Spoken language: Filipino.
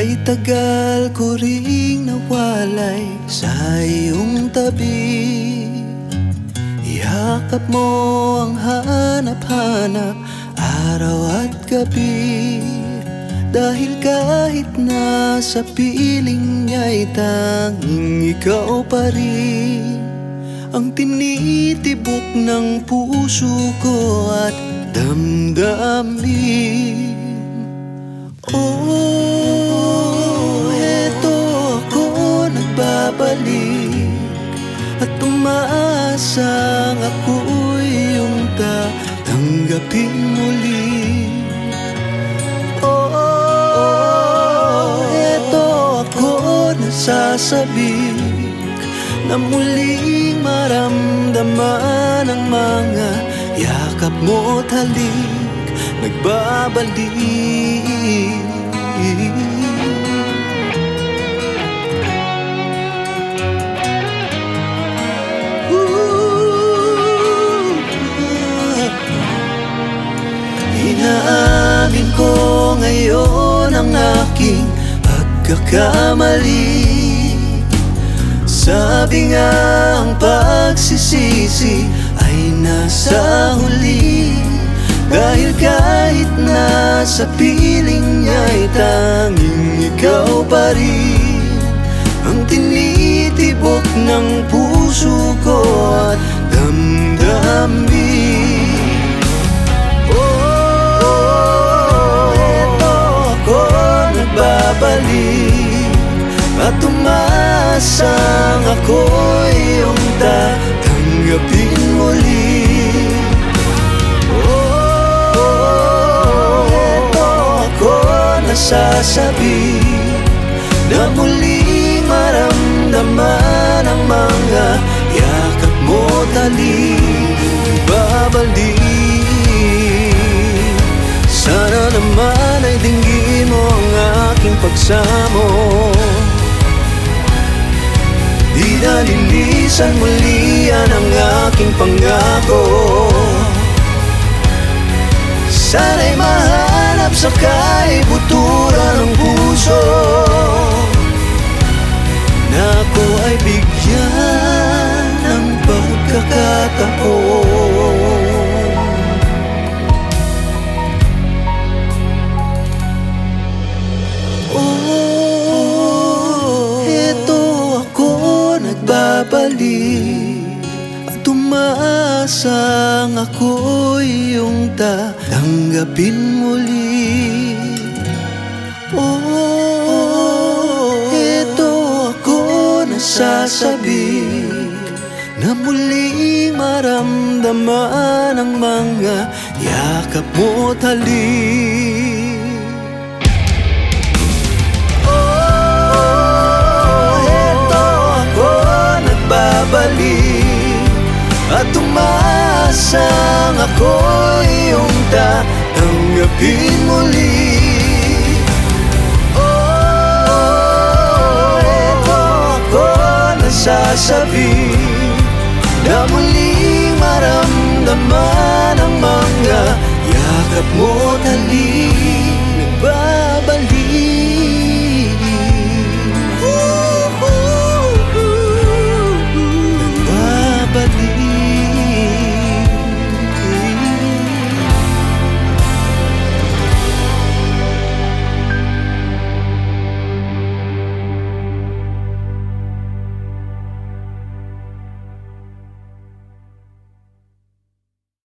Ay tagal ko ring nawalay sa iyong tabi. Yakap mo ang hanap-hanap araw at gabi. Dahil kahit na sa piling niya'y tanging ikaw pa rin ang tinitibok ng puso ko at damdamin. Oh, eto ako nagbabalik at umaasang ako'y iyong tatanggapin muli. Oh, eto ako nasasabik na muling maramdaman ang mga yakap mo't halik nagbabalik. Inaamin ko ngayon ang aking pagkakamali. Sabi nga ang pagsisisi ay nasa huli. Dahil kahit na sa piling niya'y tanging ikaw pa rin ang tinitibok ng puso ko at damdamin. Oh, eto ako nagbabalik at umaasang ako'y iyong tatanggapin muli. Nasasabik na muling maramdaman ang mga yakap mo't halik babalik. Sana naman ay dinggin mo ang aking pagsamo. Di nalilisan muli yan ang aking pangako. Sana'y mahanap sa kaibuturan ng puso na ako ay bigyan ng pagkakataon. Oh, eto ako nagbabalik at umaasang ako'y iyong tatanggapin muli. Oh, eto ako nasasabik na muling maramdaman ang mga yakap mo't halik. Oh, eto ako nagbabalik at umaasang ako'y iyong tatanggapin muli. Oh, eto ako nasasabik na muling maramdaman ang mga yakap mo't halik